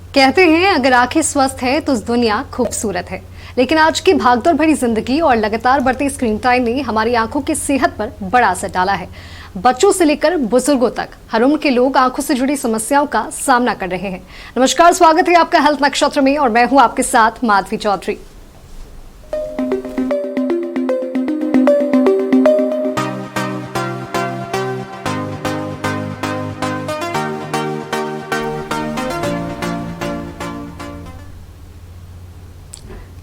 कहते हैं अगर आंखें स्वस्थ है तो दुनिया खूबसूरत है। लेकिन आज की भागदौड़ भरी जिंदगी और लगातार बढ़ती स्क्रीन टाइम ने हमारी आंखों की सेहत पर बड़ा असर डाला है। बच्चों से लेकर बुजुर्गों तक हर उम्र के लोग आंखों से जुड़ी समस्याओं का सामना कर रहे हैं। नमस्कार, स्वागत है आपका हेल्थ नक्षत्र में और मैं हूं आपके साथ माधवी चौधरी।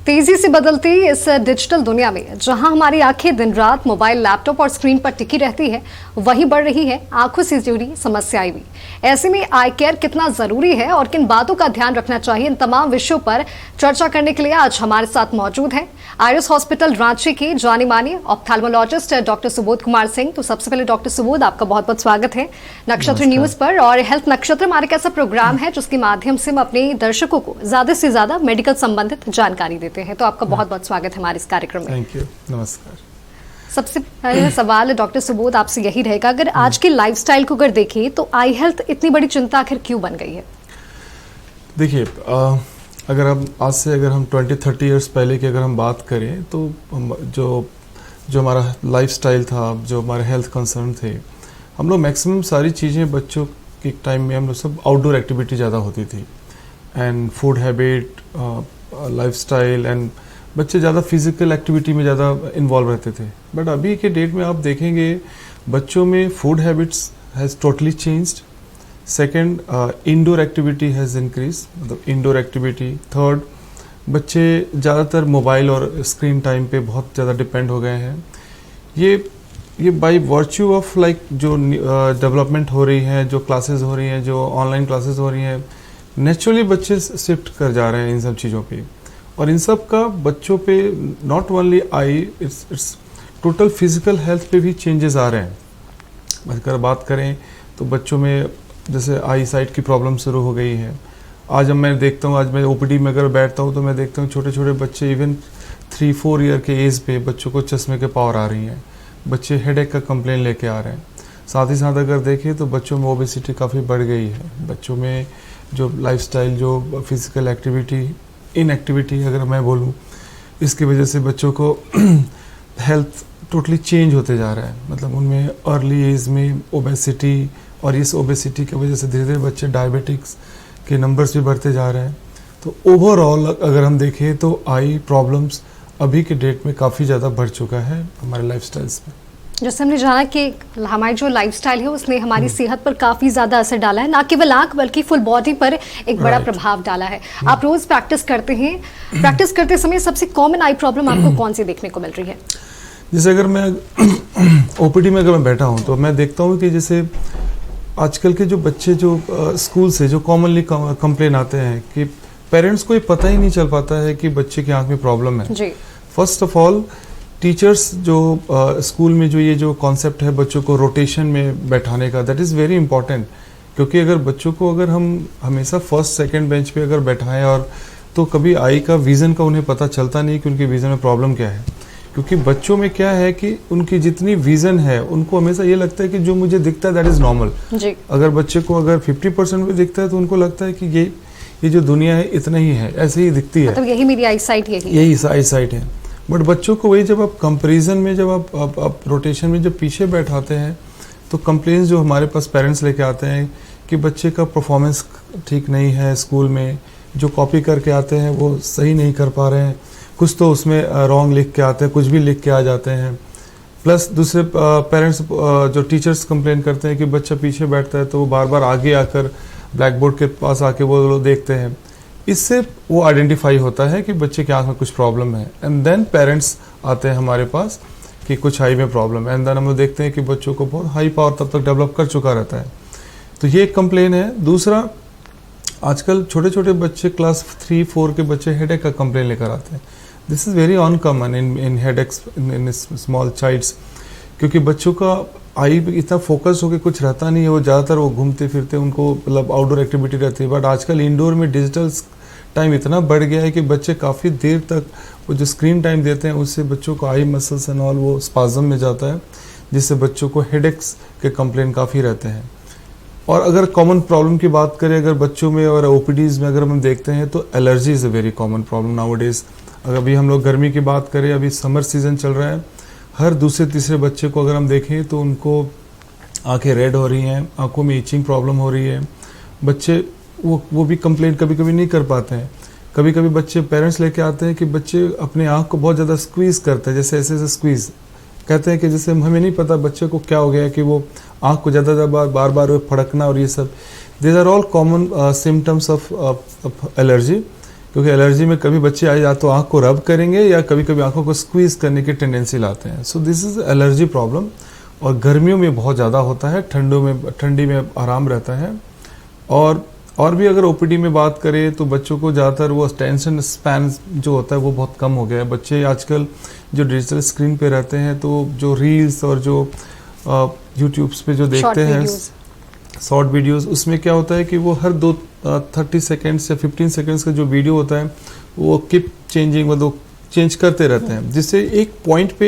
तेजी से बदलती इस डिजिटल दुनिया में जहां हमारी आंखें दिन रात मोबाइल, लैपटॉप और स्क्रीन पर टिकी रहती है, वहीं बढ़ रही है आंखों से जुड़ी समस्याएं भी। ऐसे में आई केयर कितना जरूरी है और किन बातों का ध्यान रखना चाहिए, इन तमाम विषयों पर चर्चा करने के लिए आज हमारे साथ मौजूद है आयुष हॉस्पिटल रांची के जाने माने ऑप्थेल्मोलॉजिस्ट डॉक्टर सुबोध कुमार सिंह। तो सबसे पहले डॉक्टर सुबोध, आपका बहुत बहुत स्वागत है नक्षत्र न्यूज पर। और हेल्थ नक्षत्र हमारे कैसा प्रोग्राम है जिसके माध्यम से हम अपने दर्शकों को ज्यादा से ज्यादा मेडिकल संबंधित जानकारी देते हैं। तो आपका बहुत बहुत स्वागत है हमारे इस कार्यक्रम में। थैंक यू, नमस्कार। सबसे पहला सवाल डॉक्टर सुबोध आपसे यही रहेगा, अगर आज के लाइफस्टाइल को अगर देखें तो आई हेल्थ इतनी बड़ी चिंता आखिर क्यों बन गई है? देखिए, अगर हम 20-30 इयर्स पहले की अगर हम बात करें तो जो हमारा लाइफस्टाइल था, जो हमारे हेल्थ कंसर्न थे, हम लोग मैक्सिमम सारी चीज़ें बच्चों के टाइम में हम लोग सब आउटडोर एक्टिविटी ज़्यादा होती थी। And food habit, lifestyle and बच्चे ज़्यादा फिजिकल एक्टिविटी में ज़्यादा इन्वॉल्व रहते थे। बट अभी के डेट में आप देखेंगे बच्चों में food habits has totally changed. Second, indoor activity has increase, मतलब इंडोर एक्टिविटी। थर्ड, बच्चे ज़्यादातर मोबाइल और स्क्रीन टाइम पे बहुत ज़्यादा डिपेंड हो गए हैं। ये बाई वर्च्यू ऑफ लाइक जो डेवलपमेंट हो रही है, जो क्लासेस हो रही हैं, जो ऑनलाइन क्लासेस हो रही हैं, नेचुरली बच्चे शिफ्ट कर जा रहे हैं इन सब चीज़ों पे। और इन सब का बच्चों पे not only I, it's total physical health पे भी चेंजेस आ रहे हैं। अगर बात करें तो बच्चों में जैसे आई साइट की प्रॉब्लम शुरू हो गई है। आज मैं देखता हूँ, आज मैं ओपीडी में अगर बैठता हूँ तो मैं देखता हूँ छोटे छोटे बच्चे इवन 3-4 ईयर के एज पे बच्चों को चश्मे के पावर आ रही हैं। बच्चे हेडेक का कंप्लेन लेके आ रहे हैं। साथ ही साथ अगर देखें तो बच्चों में ओबेसिटी काफ़ी बढ़ गई है। बच्चों में जो लाइफस्टाइल, जो फिजिकल एक्टिविटी, इनएक्टिविटी अगर मैं बोलूँ, इसकी वजह से बच्चों को हेल्थ टोटली चेंज होते जा रहा है। मतलब उनमें अर्ली एज में ओबेसिटी, और इस ओबेसिटी की वजह से धीरे धीरे बच्चे डायबिटिक्स के नंबर्स भी बढ़ते जा रहे हैं। तो ओवरऑल अगर हम देखें तो आई प्रॉब्लम्स अभी के डेट में काफ़ी ज़्यादा बढ़ चुका है हमारे लाइफस्टाइल्स में। जैसे हमने जाना कि हमारी जो लाइफस्टाइल है उसने हमारी सेहत पर काफ़ी ज़्यादा असर डाला है, ना केवल आंख बल्कि फुल बॉडी पर एक बड़ा प्रभाव डाला है। आप रोज़ प्रैक्टिस करते हैं, प्रैक्टिस करते समय सबसे कॉमन आई प्रॉब्लम आपको कौन सी देखने को मिल रही है? जैसे अगर मैं ओपीडी में अगर मैं बैठा हूँ तो मैं देखता हूँ कि जैसे आजकल के जो बच्चे जो स्कूल से जो कॉमनली कंप्लेन आते हैं कि पेरेंट्स को ये पता ही नहीं चल पाता है कि बच्चे की आंख में प्रॉब्लम है जी। फर्स्ट ऑफ ऑल टीचर्स जो स्कूल में जो ये जो कॉन्सेप्ट है बच्चों को रोटेशन में बैठाने का, दैट इज़ वेरी इंपॉर्टेंट। क्योंकि अगर बच्चों को अगर हम हमेशा फर्स्ट सेकंड बेंच पे अगर बैठाएं और तो कभी आई का विज़न का उन्हें पता चलता नहीं कि उनके विज़न में प्रॉब्लम क्या है। क्योंकि बच्चों में क्या है कि उनकी जितनी विज़न है उनको हमेशा ये लगता है कि जो मुझे दिखता है दैट इज़ नॉर्मल। अगर बच्चे को अगर 50% भी दिखता है तो उनको लगता है कि ये जो दुनिया है इतना ही है, ऐसे ही दिखती है, मतलब यही मेरी आई साइट, यही आई साइट है। बट बच्चों को वही जब आप कंपेरिजन में, जब आप रोटेशन में जब पीछे बैठाते हैं तो कंप्लेंट्स जो हमारे पास पेरेंट्स लेके आते हैं कि बच्चे का परफॉर्मेंस ठीक नहीं है स्कूल में, जो कॉपी करके आते हैं वो सही नहीं कर पा रहे हैं, कुछ तो उसमें रॉन्ग लिख के आते हैं, कुछ भी लिख के आ जाते हैं। प्लस दूसरे पेरेंट्स जो टीचर्स कंप्लेन करते हैं कि बच्चा पीछे बैठता है तो वो बार बार आगे आकर ब्लैक बोर्ड के पास आके वो लोग देखते हैं। इससे वो आइडेंटिफाई होता है कि बच्चे के आँख में कुछ प्रॉब्लम है। एंड देन पेरेंट्स आते हैं हमारे पास कि कुछ आई में प्रॉब्लम है। एंड देन हम लोग देखते हैं कि बच्चों को बहुत हाई पावर तब तक डेवलप कर चुका रहता है। तो ये एक कंप्लेन है। दूसरा, आजकल छोटे छोटे बच्चे क्लास 3-4 के बच्चे हेडेक का कंप्लेन लेकर आते हैं। This is very uncommon in headaches in small childs. क्योंकि बच्चों का आई इतना फोकस होकर कुछ रहता नहीं है, वो ज़्यादातर वो घूमते फिरते, उनको मतलब आउटडोर एक्टिविटी रहती है। बट आजकल इंडोर में डिजिटल टाइम इतना बढ़ गया है कि बच्चे काफ़ी देर तक वो जो स्क्रीन टाइम देते हैं उससे बच्चों को आई मसल्स एंड ऑल वो स्पाज्म में जाता है, जिससे बच्चों को हेडेक्स के कंप्लेन काफ़ी रहते हैं। और अगर कॉमन प्रॉब्लम की बात करें अगर बच्चों में और ओपीडीज में अगर हम देखते हैं तो allergy is a very common problem nowadays. अगर अभी हम लोग गर्मी की बात करें, अभी समर सीजन चल रहा है, हर दूसरे तीसरे बच्चे को अगर हम देखें तो उनको आंखें रेड हो रही हैं, आंखों में इचिंग प्रॉब्लम हो रही है। बच्चे वो भी कंप्लेंट कभी कभी नहीं कर पाते हैं। कभी कभी बच्चे पेरेंट्स लेके आते हैं कि बच्चे अपने आँख को बहुत ज़्यादा स्क्वीज़ करते हैं, जैसे ऐसे स्क्वीज़ कहते हैं कि जैसे हमें नहीं पता बच्चे को क्या हो गया है कि वो आँख को ज़्यादा बार बार फड़कना और ये सब। These are all common symptoms of allergy, क्योंकि एलर्जी में कभी बच्चे आए या तो आँख को रब करेंगे या कभी कभी आँखों को स्क्वीज़ करने की टेंडेंसी लाते हैं। So this is allergy problem, और गर्मियों में बहुत ज़्यादा होता है, ठंडी में आराम रहता है। और भी अगर ओपीडी में बात करें तो बच्चों को ज़्यादातर वो अटेंशन स्पैन जो होता है वो बहुत कम हो गया है। बच्चे आजकल जो डिजिटल स्क्रीन पे रहते हैं तो जो रील्स और जो यूट्यूब्स पे जो देखते हैं शॉर्ट वीडियोस, उसमें क्या होता है कि वो हर 30 सेकेंड्स या 15 सेकेंड्स का जो वीडियो होता है वो कीप चेंजिंग, मतलब चेंज करते रहते हैं, जिससे एक पॉइंट पे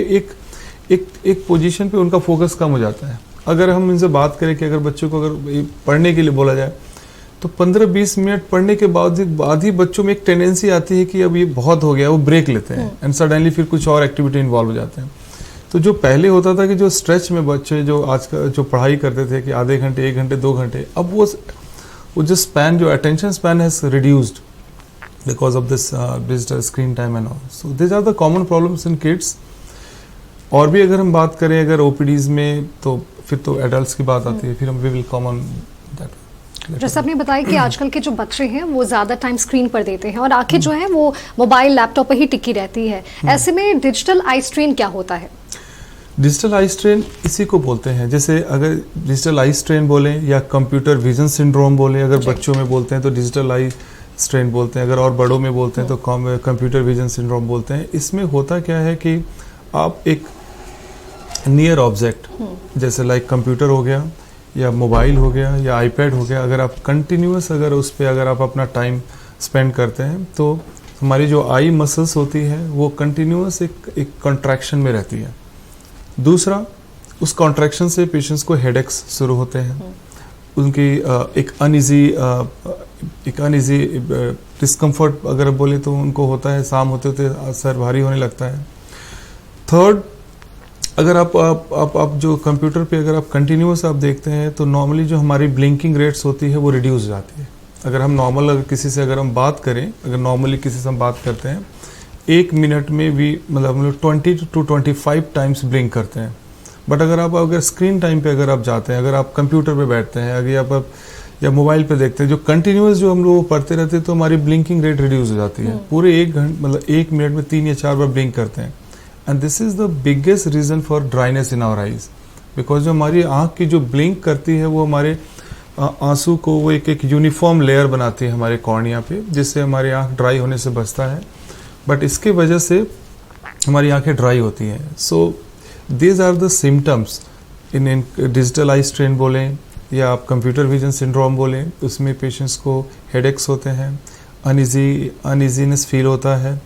एक पोजीशन पे उनका फोकस कम हो जाता है। अगर हम इनसे बात करें कि अगर बच्चों को अगर पढ़ने के लिए बोला जाए तो 15-20 मिनट पढ़ने के बाद ही बच्चों में एक टेंडेंसी आती है कि अब ये बहुत हो गया, वो ब्रेक लेते हैं एंड सडनली फिर कुछ और एक्टिविटी इन्वॉल्व हो जाते हैं। तो जो पहले होता था कि जो स्ट्रेच में बच्चे जो आजकल जो पढ़ाई करते थे कि आधे घंटे, 1 घंटे, 2 घंटे, अब वो जो स्पैन, जो attention span has reduced because of this digital screen time and all. So this are the common problems in kids. और भी अगर हम बात करें अगर ओपीडीज में तो फिर तो एडल्ट्स की बात आती है, फिर हम we will come on that. जैसे आपने बताया कि आजकल के जो बच्चे हैं वो ज़्यादा टाइम स्क्रीन पर देते हैं और आंखें जो है वो मोबाइल लैपटॉप पर ही टिकी रहती है। ऐसे में डिजिटल आई स्ट्रेन क्या होता है? डिजिटल आई स्ट्रेन इसी को बोलते हैं, जैसे अगर डिजिटल आई स्ट्रेन बोलें या कंप्यूटर विजन सिंड्रोम बोलें, अगर बच्चों में बोलते हैं तो डिजिटल आई स्ट्रेन बोलते हैं, अगर और बड़ों में बोलते हैं तो कंप्यूटर विजन सिंड्रोम बोलते हैं। इसमें होता क्या है कि आप एक नियर ऑब्जेक्ट जैसे लाइक कंप्यूटर हो गया या मोबाइल हो गया या आईपैड हो गया, अगर आप कंटिन्यूस अगर उस पर अगर आप अपना टाइम स्पेंड करते हैं तो हमारी जो आई मसल्स होती है वो कंटिन्यूस एक कॉन्ट्रैक्शन में रहती है। दूसरा, उस कॉन्ट्रैक्शन से पेशेंट्स को हेडेक्स शुरू होते हैं, उनकी एक अनइजी डिस्कम्फर्ट अगर बोले तो उनको होता है, शाम होते होते सर भारी होने लगता है। थर्ड, अगर आप जो कंप्यूटर पे अगर आप कंटिन्यूस आप देखते हैं तो नॉर्मली जो हमारी ब्लिंकिंग रेट्स होती है वो रिड्यूस हो जाती है। अगर हम नॉर्मल अगर किसी से अगर हम बात करें, अगर नॉर्मली किसी से हम बात करते हैं 1 मिनट में भी मतलब हम लोग 20 to 25 टाइम्स ब्लिंक करते हैं। बट अगर स्क्रीन टाइम पे अगर आप जाते हैं, अगर आप कंप्यूटर पे बैठते हैं, अगर आप या मोबाइल पे देखते हैं, जो कंटिन्यूस जो हम लोग पढ़ते रहते हैं तो हमारी ब्लिंकिंग रेट रिड्यूस हो जाती है। पूरे 1 घंटे मतलब 1 मिनट में 3 या 4 बार ब्लिंक करते हैं। And this is the biggest reason for dryness in our eyes, because जो हमारी आँख की जो ब्लिंक करती है वो हमारे आंसू को वो एक यूनिफॉर्म लेयर बनाती है हमारे कॉर्निया पे, जिससे हमारी आँख ड्राई होने से बचता है। बट इसके वजह से हमारी आंखें ड्राई होती हैं। So these are the symptoms in digital eye strain बोलें या आप कंप्यूटर विजन सिंड्रोम बोलें, उसमें पेशेंट्स को हेडेक्स होते हैं, अनइजीनेस फील होता है,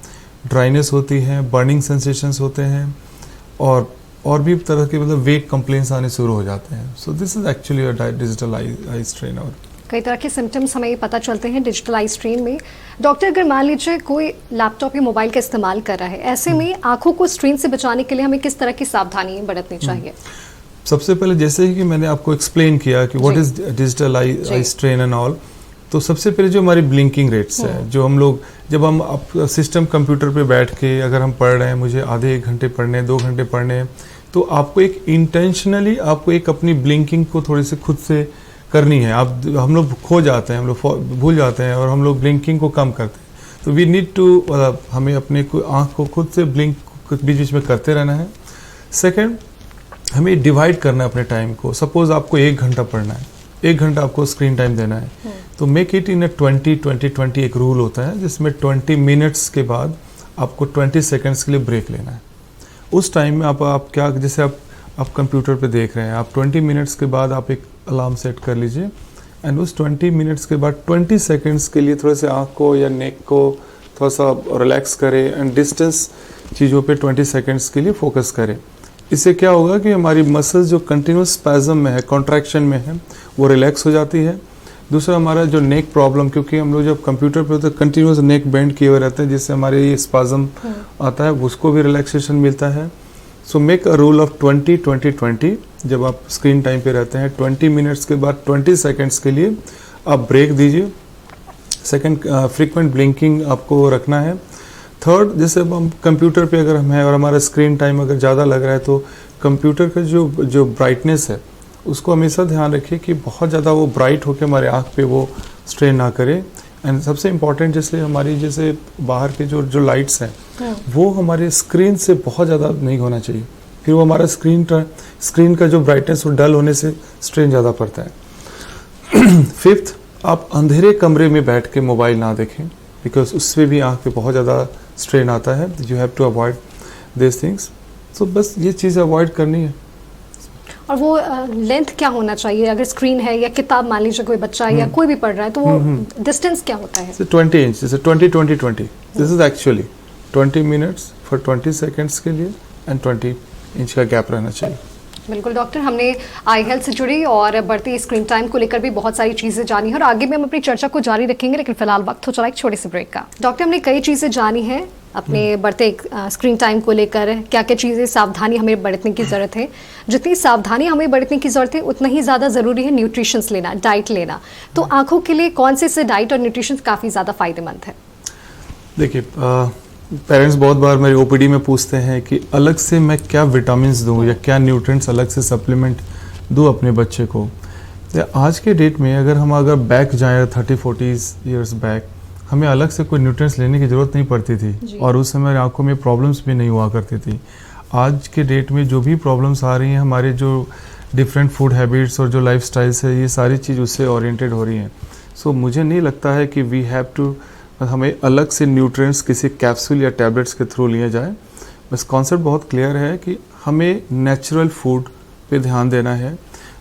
ड्राइनेस होती है, बर्निंग सेंसेशंस होते हैं और भी तरह के मतलब वेक कंप्लेंट्स आने शुरू हो जाते हैं। So this is actually a digital eye strain. और कई तरह के सिम्टम्स हमें पता चलते हैं डिजिटल आई स्ट्रेन में। डॉक्टर, अगर मान लीजिए कोई लैपटॉप या मोबाइल का इस्तेमाल कर रहा है, ऐसे में आंखों को स्ट्रेन से बचाने के लिए हमें किस तरह की सावधानी बरतनी चाहिए? सबसे पहले जैसे ही कि मैंने आपको एक्सप्लेन किया कि what is digital eye strain and all, तो सबसे पहले जो हमारी ब्लिंकिंग रेट्स है, जो हम लोग जब हम सिस्टम कंप्यूटर पे बैठ के अगर हम पढ़ रहे हैं, मुझे आधे 1 घंटे पढ़ने हैं, 2 घंटे पढ़ने हैं, तो आपको एक इंटेंशनली आपको एक अपनी ब्लिंकिंग को थोड़ी सी खुद से करनी है। हम लोग खो जाते हैं, हम लोग भूल जाते हैं और हम लोग ब्लिंकिंग को कम करते हैं। तो वी नीड टू हमें अपने आँख को खुद से ब्लिंक बीच बीच में करते रहना है। सेकेंड, हमें डिवाइड करना है अपने टाइम को। सपोज आपको 1 घंटा पढ़ना है, 1 घंटा आपको स्क्रीन टाइम देना है, तो मेक इट इन 20-20-20 एक रूल होता है, जिसमें 20 मिनट्स के बाद आपको 20 सेकेंड्स के लिए ब्रेक लेना है। उस टाइम में आप क्या, जैसे आप कंप्यूटर पे देख रहे हैं, आप 20 मिनट्स के बाद आप एक अलार्म सेट कर लीजिए एंड उस 20 मिनट्स के बाद 20 सेकेंड्स के लिए थोड़ा सा आँख को या नेक को थोड़ा सा रिलैक्स करें एंड डिस्टेंस चीज़ों पे 20 सेकेंड्स के लिए फोकस करें। इससे क्या होगा कि हमारी मसल्स जो कंटिन्यूस स्पैज़म में है, कॉन्ट्रैक्शन में है, वो रिलैक्स हो जाती है। दूसरा हमारा जो नेक प्रॉब्लम, क्योंकि हम लोग जब कंप्यूटर पे होते हैं कंटिन्यूस नेक बेंड किए हुए रहते हैं, जिससे हमारे ये स्पैज़म आता है, उसको भी रिलैक्सेशन मिलता है। So make a rule of 20-20-20। जब आप स्क्रीन टाइम पे रहते हैं 20 मिनट्स के बाद 20 सेकेंड्स के लिए आप ब्रेक दीजिए। सेकंड, फ्रीक्वेंट ब्लिंकिंग आपको रखना है। थर्ड, जैसे अब हम कंप्यूटर पे अगर हम हैं और हमारा स्क्रीन टाइम अगर ज़्यादा लग रहा है तो कंप्यूटर का जो ब्राइटनेस है उसको हमेशा ध्यान रखिए कि बहुत ज़्यादा वो ब्राइट होकर हमारे आँख पे वो स्ट्रेन ना करे। एंड सबसे इम्पॉर्टेंट, जैसे हमारी जैसे बाहर के जो लाइट्स हैं वो हमारे स्क्रीन से बहुत ज़्यादा नहीं होना चाहिए, फिर वो हमारा स्क्रीन का जो ब्राइटनेस वो डल होने से स्ट्रेन ज़्यादा पड़ता है। फिफ्थ, आप अंधेरे कमरे में बैठ के मोबाइल ना देखें, बिकॉज उससे भी आँख पे बहुत ज़्यादा स्ट्रेन आता है। You have to avoid this things. So बस ये चीज़ अवॉइड करनी है। और वो लेंथ क्या होना चाहिए? अगर स्क्रीन है या किताब, मान लीजिए कोई बच्चा या कोई भी पढ़ रहा है, तो वो डिस्टेंस क्या होता है? 20 इंच, जैसे 20-20-20 this is actually 20 minutes for 20 seconds के लिए एंड 20 इंच का गैप रहना चाहिए। बिल्कुल डॉक्टर, हमने आई हेल्थ से जुड़ी और बढ़ती स्क्रीन टाइम को लेकर भी बहुत सारी चीज़ें जानी है और आगे भी हम अपनी चर्चा को जारी रखेंगे, लेकिन फिलहाल वक्त हो चला एक छोटे से ब्रेक का। डॉक्टर, हमने कई चीज़ें जानी है अपने बढ़ते स्क्रीन टाइम को लेकर, क्या क्या चीज़ें सावधानी हमें बरतने की ज़रूरत है। जितनी सावधानी हमें बरतने की ज़रूरत है उतना ही ज़्यादा ज़रूरी है न्यूट्रिशंस लेना, डाइट लेना। तो आँखों के लिए कौन से डाइट और न्यूट्रिशन काफ़ी ज़्यादा फायदेमंद है? देखिए, पेरेंट्स बहुत बार मेरे ओपीडी में पूछते हैं कि अलग से मैं क्या विटामिन्स दूं या क्या न्यूट्रिएंट्स अलग से सप्लीमेंट दूं अपने बच्चे को। तो आज के डेट में अगर बैक जाएं 30-40 ईयर्स बैक, हमें अलग से कोई न्यूट्रिएंट्स लेने की ज़रूरत नहीं पड़ती थी और उस समय आंखों में प्रॉब्लम्स भी नहीं हुआ करती थी। आज के डेट में जो भी प्रॉब्लम्स आ रही हैं, हमारे जो डिफरेंट फूड हैबिट्स और जो लाइफ स्टाइल्स है, ये सारी चीज़ उससे ओरिएंटेड हो रही हैं। सो मुझे नहीं लगता है कि वी हैव टू हमें अलग से न्यूट्रिएंट्स किसी कैप्सूल या टैबलेट्स के थ्रू लिए जाए। बस कॉन्सेप्ट बहुत क्लियर है कि हमें नेचुरल फूड पे ध्यान देना है।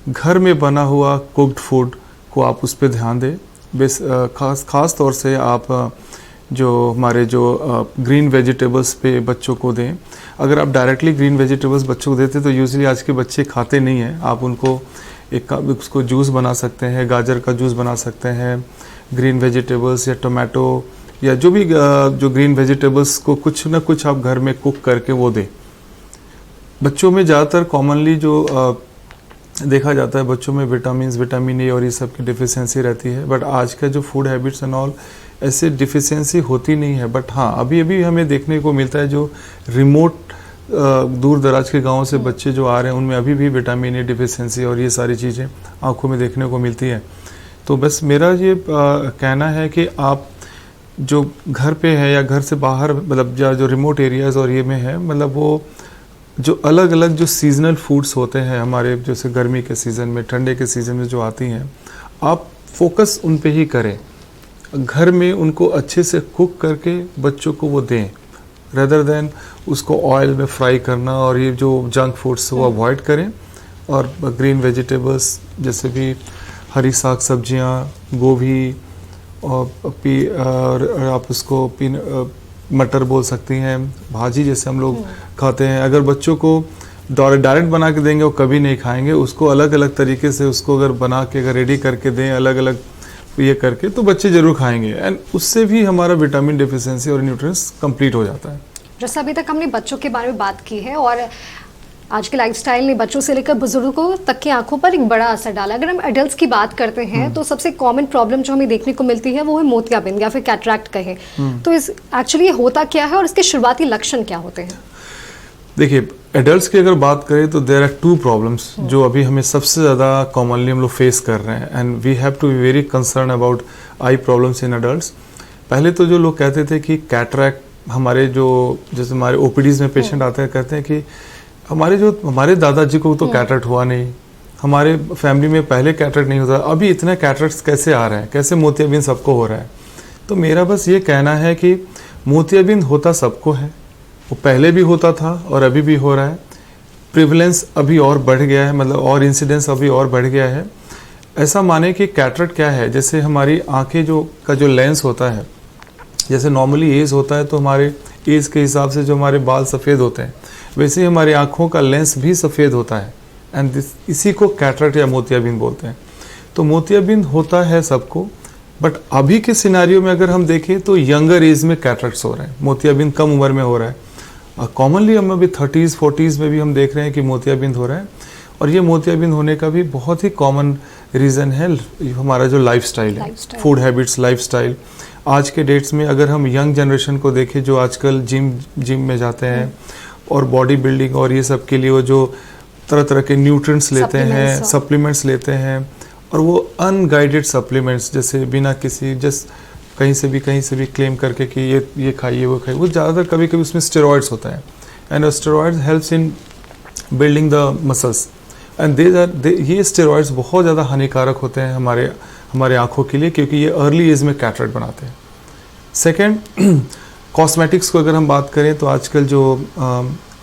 घर में बना हुआ कुक्ड फूड को आप उस पर ध्यान दें। बस खास तौर से आप जो हमारे ग्रीन वेजिटेबल्स पे बच्चों को दें। अगर आप डायरेक्टली ग्रीन वेजिटेबल्स बच्चों को देते तो यूजुअली आज के बच्चे खाते नहीं हैं। आप उनको उसको जूस बना सकते हैं, गाजर का जूस बना सकते हैं, ग्रीन वेजिटेबल्स या टोमेटो या जो भी जो ग्रीन वेजिटेबल्स को कुछ ना कुछ आप घर में कुक करके वो दें। बच्चों में ज़्यादातर कॉमनली जो देखा जाता है, बच्चों में विटामिन ए और ये सब की डिफिशियंसी रहती है। बट आज का जो फूड हैबिट्स एंड ऑल, ऐसे डिफिशियंसी होती नहीं है। बट हाँ, अभी अभी हमें देखने को मिलता है जो रिमोट दूर दराज के गाँव से बच्चे जो आ रहे हैं, उनमें अभी भी विटामिन ए डिफिशियंसी और ये सारी चीज़ें आँखों में देखने को मिलती है। तो बस मेरा ये कहना है कि आप जो घर पे है या घर से बाहर, मतलब जो रिमोट एरियाज़ और ये में है, मतलब वो जो अलग अलग जो सीजनल फूड्स होते हैं हमारे, जैसे गर्मी के सीज़न में, ठंडे के सीज़न में जो आती हैं, आप फोकस उन पे ही करें। घर में उनको अच्छे से कुक करके बच्चों को वो दें, रेदर देन उसको ऑयल में फ्राई करना और ये जो जंक फूड्स वो अवॉइड करें। और ग्रीन वेजिटेबल्स जैसे भी हरी साग सब्जियाँ, गोभी और आप उसको मटर बोल सकती हैं, भाजी जैसे हम लोग खाते हैं। अगर बच्चों को डायरेक्ट बना के देंगे वो कभी नहीं खाएंगे। उसको अलग अलग तरीके से उसको अगर बना के अगर रेडी करके दें अलग अलग ये करके, तो बच्चे ज़रूर खाएंगे। एंड उससे भी हमारा विटामिन डिफिशियंसी और न्यूट्रिएंट्स कंप्लीट हो जाता है। जैसे अभी तक हमने बच्चों के बारे में बात की है और आज के लाइफस्टाइल ने बच्चों से लेकर बुजुर्गों तक की आंखों पर एक बड़ा असर डाला। अगर हम एडल्ट्स की बात करते हैं तो सबसे कॉमन प्रॉब्लम जो हमें देखने को मिलती है वो है मोतियाबिंद या फिर कैटरैक्ट कहे। तो इस एक्चुअली ये होता क्या है और इसके शुरुआती लक्षण क्या होते हैं? देखिए, एडल्ट्स की अगर बात करें तो देयर आर 2 प्रॉब्लम्स जो अभी हमें सबसे ज़्यादा कॉमनली हम लोग फेस कर रहे हैं, and we have to be very concern about eye problems in adults. पहले तो जो लोग कहते थे कि कैटरैक्ट, हमारे जो जैसे हमारे ओपीडीज में पेशेंट आते हैं, कहते हैं कि हमारे दादाजी को तो कैटरैक्ट हुआ नहीं, हमारे फैमिली में पहले कैटरैक्ट नहीं होता, अभी इतने कैटरैक्ट्स कैसे आ रहे हैं, कैसे मोतियाबिंद सबको हो रहा है। तो मेरा बस ये कहना है कि मोतियाबिंद होता सबको है, वो पहले भी होता था और अभी भी हो रहा है। प्रिवलेंस अभी और बढ़ गया है, मतलब और इंसिडेंस अभी और बढ़ गया है। ऐसा माने कि कैटरैक्ट क्या है, जैसे हमारी आंखें का जो लेंस होता है, जैसे नॉर्मली एज होता है तो हमारे एज के हिसाब से जो हमारे बाल सफ़ेद होते हैं, वैसे ही हमारी आँखों का लेंस भी सफ़ेद होता है। एंड इसी को कैटरेक्ट या मोतियाबिंद बोलते हैं। तो मोतियाबिंद होता है सबको, बट अभी के सिनारियो में अगर हम देखें तो यंगर एज में कैटरेक्ट्स हो रहे हैं, मोतियाबिंद कम उम्र में हो रहा है। कॉमनली हम अभी 30s 40s में भी हम देख रहे हैं कि मोतियाबिंद हो रहा है। और ये मोतियाबिंद होने का भी बहुत ही कॉमन रीज़न है हमारा जो लाइफस्टाइल है, फूड हैबिट्स, लाइफस्टाइल। आज के डेट्स में अगर हम यंग जनरेशन को देखें जो आजकल जिम में जाते हैं और बॉडी बिल्डिंग और ये सब के लिए वो जो तरह तरह के न्यूट्रिएंट्स लेते हैं, सप्लीमेंट्स लेते हैं, और वो अनगाइडेड सप्लीमेंट्स जैसे बिना किसी जस्ट कहीं से भी क्लेम करके कि ये खाइए वो खाइए, वो ज़्यादातर कभी कभी उसमें स्टेरॉइड्स होता है। And steroids helps in building the muscles and ये स्टेरॉइड्स बहुत ज़्यादा हानिकारक होते हैं हमारे आँखों के लिए, क्योंकि ये अर्ली एज में कैटरेक्ट बनाते हैं। सेकेंड, कॉस्मेटिक्स को अगर हम बात करें तो आजकल जो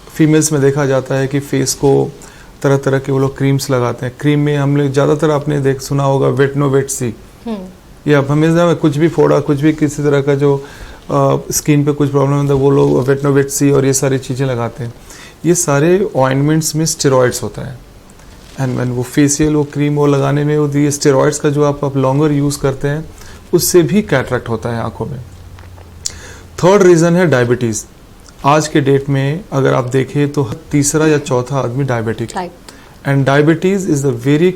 फीमेल्स में देखा जाता है कि फेस को तरह तरह के वो लोग क्रीम्स लगाते हैं। क्रीम में हम लोग ज़्यादातर आपने सुना होगा वेट नो वेट सी, या हमेशा कुछ भी फोड़ा, कुछ भी किसी तरह का जो स्किन पे कुछ प्रॉब्लम होता है वो लोग वेट नो वेट सी और ये सारी चीज़ें लगाते हैं। ये सारे ऑइंटमेंट्स में स्टेरॉइड्स होता है। एंड वो फेशियल वो क्रीम वो लगाने में वो ये स्टेरॉइड्स का जो आप लॉन्गर यूज़ करते हैं उससे भी कैटरेक्ट होता है आँखों में। थर्ड रीज़न है डायबिटीज़। आज के डेट में अगर आप देखें तो तीसरा या चौथा आदमी डायबिटिक है। And diabetes is the very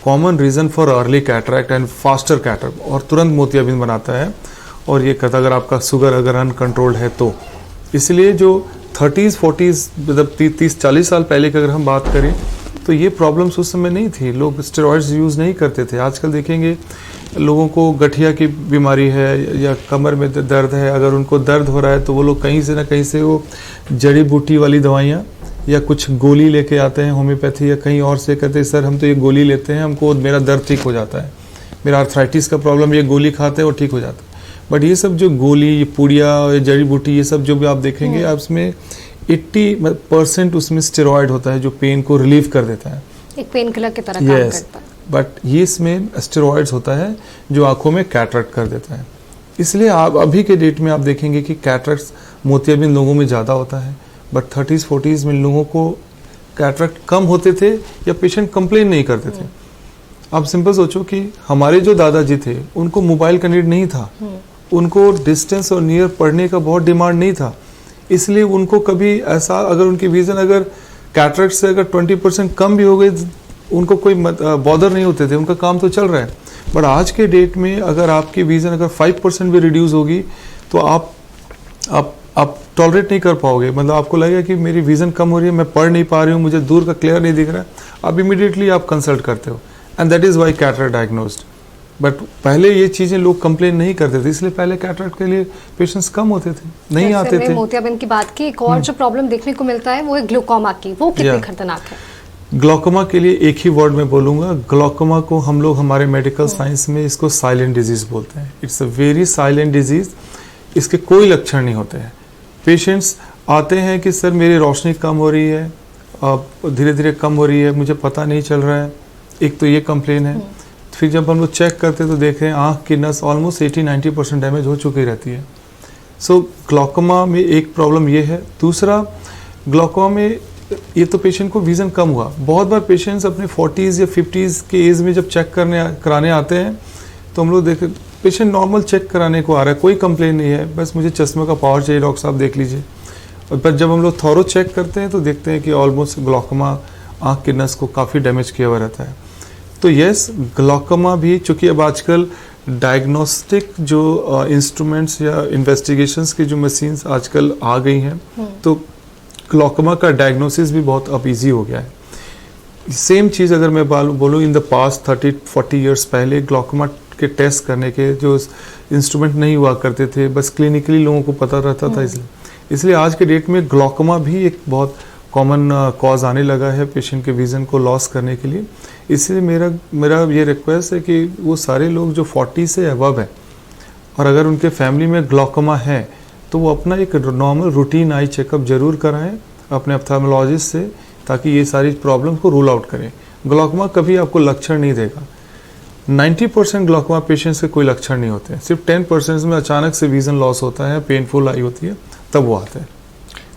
common reason for early cataract and faster cataract, और तुरंत मोतियाबिंद बनाता है। और ये कहता अगर आपका शुगर अगर अनकंट्रोल्ड है तो इसलिए जो 30s 40s मतलब 30-40 साल पहले की अगर हम बात करें तो ये प्रॉब्लम्स उस समय नहीं थी, लोग स्टेरॉइड्स यूज़ नहीं करते थे। आजकल देखेंगे लोगों को गठिया की बीमारी है या कमर में दर्द है, अगर उनको दर्द हो रहा है तो वो लोग कहीं से ना कहीं से वो जड़ी बूटी वाली दवाइयाँ या कुछ गोली लेके आते हैं, होम्योपैथी या कहीं और से, कहते हैं सर हम तो ये गोली लेते हैं, हमको मेरा दर्द ठीक हो जाता है, मेरा आर्थराइटिस का प्रॉब्लम, ये गोली खाते हैं और ठीक हो जाता है। बट ये सब जो गोली, ये पुड़िया, ये जड़ी बूटी, ये सब जो भी आप देखेंगे आप उसमें 80% उसमें स्टेरॉइड होता है जो पेन को रिलीव कर देता है, एक पेन किलर की तरह काम करता है। बट ये इसमें स्टेरॉइड्स होता है जो आंखों में कैटरेक्ट कर देता है। इसलिए आप अभी के डेट में आप देखेंगे कि कैटरेक्ट्स मोतियाबिंद लोगों में ज़्यादा होता है, बट 30s 40s में लोगों को कैटरेक्ट कम होते थे या पेशेंट कंप्लेन नहीं करते थे। आप सिंपल सोचो कि हमारे जो दादाजी थे उनको मोबाइल का नीड नहीं था, उनको डिस्टेंस और नियर पढ़ने का बहुत डिमांड नहीं था, इसलिए उनको कभी ऐसा अगर उनकी विजन अगर कैटरेक्ट से अगर 20% कम भी हो गई उनको कोई बॉदर नहीं होते थे, उनका काम तो चल रहा है। बट आज के डेट में अगर आपकी विजन अगर 5% भी रिड्यूस होगी तो आप टॉलरेट नहीं कर पाओगे, मतलब आपको लगेगा कि मेरी विजन कम हो रही है, मैं पढ़ नहीं पा रही हूँ, मुझे दूर का क्लियर नहीं दिख रहा है, आप इमीडिएटली आप कंसल्ट करते हो। And that is why cataract diagnosed. But पहले ये चीज़ें लोग कंप्लेन नहीं करते थे, इसलिए पहले कैटरेक्ट के लिए पेशेंट्स कम होते थे, नहीं आते थे। मोतियाबिंद की बात की, एक और जो प्रॉब्लम देखने को मिलता है वो है ग्लूकोमा की, वो कितनी खतरनाक है? ग्लूकोमा के लिए एक ही वर्ड में बोलूँगा, ग्लूकोमा को हम लोग हमारे मेडिकल साइंस में इसको साइलेंट डिजीज़ बोलते हैं। It's a very silent disease, इसके कोई लक्षण नहीं होते हैं। पेशेंट्स आते हैं कि सर मेरी रोशनी कम हो रही है, धीरे धीरे कम हो रही है, मुझे पता नहीं चल रहा है, एक तो ये कंप्लेन है। फिर जब हम लोग चेक करते हैं तो देख रहे हैं आँख की नस ऑलमोस्ट 80-90% डैमेज हो चुकी रहती है। सो ग्लूकोमा में एक प्रॉब्लम ये है। दूसरा, ग्लूकोमा में ये तो पेशेंट को विज़न कम हुआ, बहुत बार पेशेंट्स अपने 40s या 50s के एज में जब चेक कराने आते हैं तो हम लोग देखें पेशेंट नॉर्मल चेक कराने को आ रहा है, कोई कंप्लेन नहीं है, बस मुझे चश्मे का पावर चाहिए डॉक्टर साहब देख लीजिए। पर जब हम लोग थॉरो चेक करते हैं तो देखते हैं कि ऑलमोस्ट ग्लूकोमा आँख की नस को काफ़ी डैमेज किया हुआ रहता है। तो यस, ग्लूकोमा भी, चूँकि अब आजकल डायग्नोस्टिक जो इंस्ट्रूमेंट्स या इन्वेस्टिगेशंस की जो मशीन्स आजकल आ गई हैं, तो ग्लूकोमा का डायग्नोसिस भी बहुत अब ईजी हो गया है। सेम चीज़ अगर मैं बोलूँ इन द पास्ट 30-40 ईयर्स पहले ग्लूकोमा के टेस्ट करने के जो इंस्ट्रूमेंट नहीं हुआ करते थे, बस क्लिनिकली लोगों को पता रहता था। इसलिए आज के डेट में ग्लूकोमा भी एक बहुत कॉमन कॉज आने लगा है पेशेंट के विज़न को लॉस करने के लिए। इसलिए मेरा ये रिक्वेस्ट है कि वो सारे लोग जो 40 से अबव है और अगर उनके फैमिली में ग्लूकोमा है तो वो अपना एक नॉर्मल रूटीन आई चेकअप जरूर कराएं अपने ऑप्थेल्मोलॉजिस्ट से, ताकि ये सारी प्रॉब्लम को रूल आउट करें। ग्लूकोमा कभी आपको लक्षण नहीं देगा। 90% ग्लूकोमा पेशेंट्स के कोई लक्षण नहीं होते हैं, सिर्फ 10% में अचानक से विज़न लॉस होता है, पेनफुल आई होती है, तब वो आते हैं।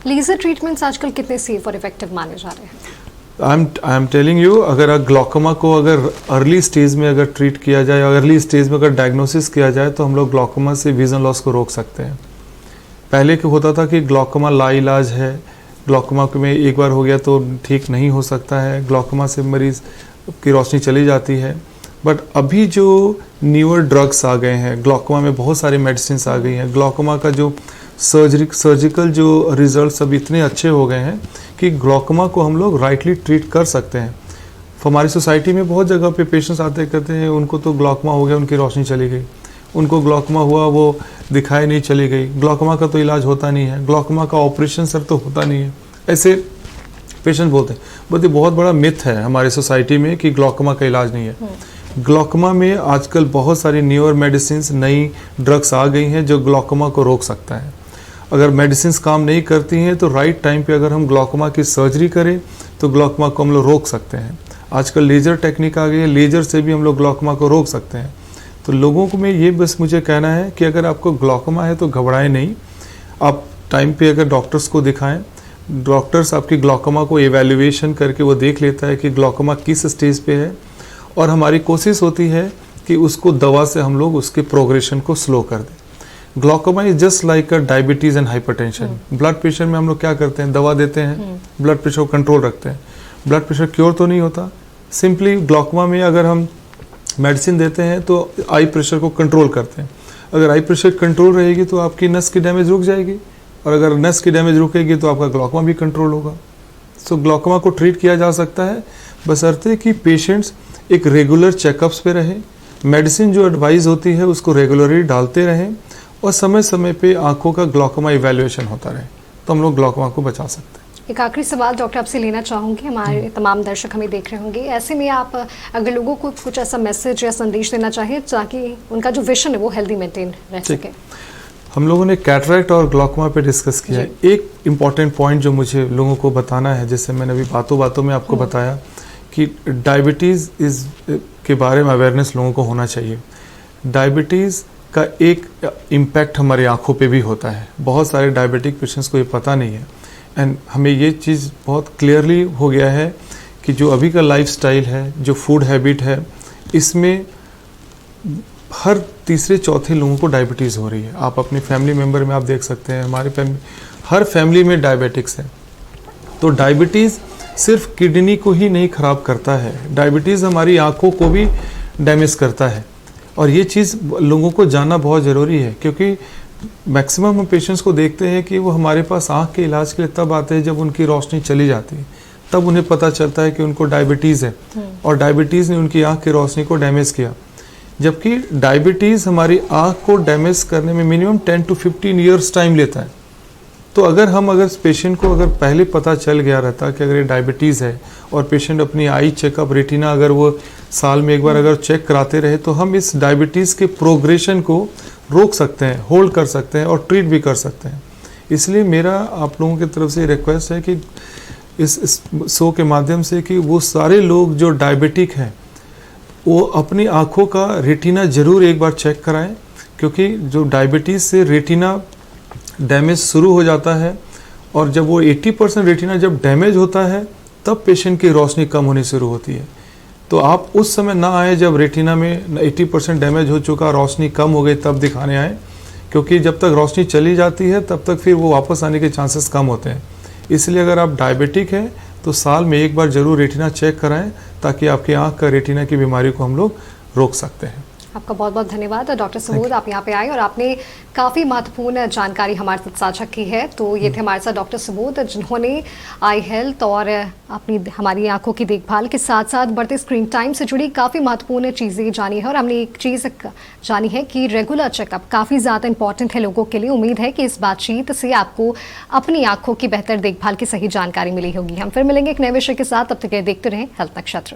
लेजर ट्रीटमेंट्स आजकल कितने सेफ और इफेक्टिव माने जा रहे हैं? आई एम टेलिंग यू, अगर ग्लॉकोमा को अगर अर्ली स्टेज में अगर ट्रीट किया जाए, अर्ली स्टेज में अगर डायग्नोसिस किया जाए, तो हम लोग ग्लॉकोमा से विजन लॉस को रोक सकते हैं। पहले क्या होता था कि ग्लॉकोमा लाइलाज है, ग्लॉकोमा में एक बार हो गया तो ठीक नहीं हो सकता है, ग्लॉकोमा से मरीज की रोशनी चली जाती है। बट अभी जो न्यूअर ड्रग्स आ गए हैं, ग्लॉकोमा में बहुत सारी मेडिसिन आ गई हैं, ग्लॉकोमा का जो सर्जिकल जो रिजल्ट्स अब इतने अच्छे हो गए हैं कि ग्लॉकोमा को हम लोग राइटली ट्रीट कर सकते हैं। हमारी सोसाइटी में बहुत जगह पे पेशेंट्स आते कहते हैं उनको तो ग्लॉकोमा हो गया, उनकी रोशनी चली गई, उनको ग्लॉकोमा हुआ वो दिखाई नहीं चली गई, ग्लॉकोमा का तो इलाज होता नहीं है, ग्लॉकोमा का ऑपरेशन सर तो होता नहीं है, ऐसे पेशेंट बोलते हैं। बट ये बहुत बड़ा मिथ है हमारी सोसाइटी में कि ग्लॉकोमा का इलाज नहीं है। ग्लॉकोमा में आजकल बहुत सारी न्यूअर मेडिसिन, नई ड्रग्स आ गई हैं जो ग्लॉकोमा को रोक सकता है। अगर मेडिसिन काम नहीं करती हैं तो राइट टाइम पे अगर हम ग्लॉकोमा की सर्जरी करें तो ग्लॉकोमा को हम लोग रोक सकते हैं। आजकल लेजर टेक्निक आ गई है, लेजर से भी हम लोग ग्लॉकोमा को रोक सकते हैं। तो लोगों को में ये बस मुझे कहना है कि अगर आपको ग्लॉकोमा है तो घबराएं नहीं, आप टाइम पे अगर डॉक्टर्स को दिखाएं, डॉक्टर्स आपकी ग्लॉकोमा को एवेल्युएशन करके वो देख लेता है कि ग्लॉकोमा किस स्टेज पे है, और हमारी कोशिश होती है कि उसको दवा से हम लोग उसके प्रोग्रेशन को स्लो कर दें। Glaucoma is just like a diabetes and hypertension. Blood pressure में हम लोग क्या करते हैं, दवा देते हैं, ब्लड प्रेशर को कंट्रोल रखते हैं। ब्लड प्रेशर क्योर तो नहीं होता, सिंपली ग्लॉकोमा में अगर हम मेडिसिन देते हैं तो आई प्रेशर को कंट्रोल करते हैं। अगर आई प्रेशर कंट्रोल रहेगी तो आपकी नस की डैमेज रुक जाएगी, और अगर नस की डैमेज रुकेगी तो आपका ग्लॉकोमा भी कंट्रोल होगा। सो ग्लॉकोमा को ट्रीट किया जा सकता है, बशर्ते कि पेशेंट्स एक रेगुलर चेकअप्स पे रहें, मेडिसिन जो एडवाइस होती है उसको रेगुलरली डालते रहें, और समय समय पे आंखों का ग्लॉकोमा इवैल्यूएशन होता रहे, तो हम लोग ग्लॉकोमा को बचा सकते हैं। एक आखिरी सवाल डॉक्टर आपसे लेना चाहूँगी, हमारे तमाम दर्शक हमें देख रहे होंगे, ऐसे में आप अगर लोगों को कुछ ऐसा मैसेज या संदेश देना चाहें ताकि उनका जो विजन है वो हेल्दी मेंटेन रह सके। हम लोगों ने कैटरैक्ट और ग्लॉकोमा पे डिस्कस किया है। एक इम्पॉर्टेंट पॉइंट जो मुझे लोगों को बताना है, जैसे मैंने अभी बातों बातों में आपको बताया कि डायबिटीज़ के बारे में अवेयरनेस लोगों को होना चाहिए। डायबिटीज़ का एक इम्पैक्ट हमारी आंखों पे भी होता है। बहुत सारे डायबिटिक पेशेंट्स को ये पता नहीं है, एंड हमें ये चीज़ बहुत क्लियरली हो गया है कि जो अभी का लाइफस्टाइल है, जो फूड हैबिट है, इसमें हर तीसरे चौथे लोगों को डायबिटीज़ हो रही है। आप अपनी फैमिली मेम्बर में आप देख सकते हैं, हमारे हर फैमिली में डायबिटिक्स है। तो डायबिटीज़ सिर्फ किडनी को ही नहीं खराब करता है, डायबिटीज़ हमारी आंखों को भी डैमेज करता है, और ये चीज़ लोगों को जानना बहुत ज़रूरी है, क्योंकि मैक्सिमम हम पेशेंट्स को देखते हैं कि वो हमारे पास आँख के इलाज के लिए तब आते हैं जब उनकी रोशनी चली जाती है, तब उन्हें पता चलता है कि उनको डायबिटीज़ है और डायबिटीज़ ने उनकी आँख की रोशनी को डैमेज किया। जबकि डायबिटीज़ हमारी आँख को डैमेज करने में मिनिमम 10 to 15 ईयर्स टाइम लेता है। तो अगर पेशेंट को अगर पहले पता चल गया रहता कि अगर ये डायबिटीज़ है, और पेशेंट अपनी आई चेकअप, रेटिना अगर वो साल में एक बार अगर चेक कराते रहे, तो हम इस डायबिटीज़ के प्रोग्रेशन को रोक सकते हैं, होल्ड कर सकते हैं और ट्रीट भी कर सकते हैं। इसलिए मेरा आप लोगों की तरफ से रिक्वेस्ट है कि इस शो के माध्यम से कि वो सारे लोग जो डायबिटिक हैं वो अपनी आँखों का रेटिना ज़रूर एक बार चेक कराएं, क्योंकि जो डायबिटीज़ से रेटिना डैमेज शुरू हो जाता है, और जब वो 80% रेटिना जब डैमेज होता है तब पेशेंट की रोशनी कम होनी शुरू होती है। तो आप उस समय ना आए जब रेटिना में 80% डैमेज हो चुका, रोशनी कम हो गई, तब दिखाने आए, क्योंकि जब तक रोशनी चली जाती है तब तक फिर वो वापस आने के चांसेस कम होते हैं। इसलिए अगर आप डायबिटिक हैं तो साल में एक बार ज़रूर रेटिना चेक कराएं, ताकि आपकी आँख का रेटिना की बीमारी को हम लोग रोक सकते हैं। आपका बहुत बहुत धन्यवाद डॉक्टर सबूत, आप यहाँ पे आए और आपने काफ़ी महत्वपूर्ण जानकारी हमारे साथ साझा की है। तो ये थे हमारे साथ डॉक्टर सबूत, जिन्होंने आई हेल्थ और अपनी हमारी आंखों की देखभाल के साथ साथ बढ़ते स्क्रीन टाइम से जुड़ी काफ़ी महत्वपूर्ण चीज़ें जानी है। और हमने एक चीज़ जानी है कि रेगुलर चेकअप काफ़ी ज़्यादा इंपॉर्टेंट है लोगों के लिए। उम्मीद है कि इस बातचीत से आपको अपनी आंखों की बेहतर देखभाल की सही जानकारी मिली होगी। हम फिर मिलेंगे एक नए विषय के साथ, तब तक देखते रहें हेल्थ नक्षत्र।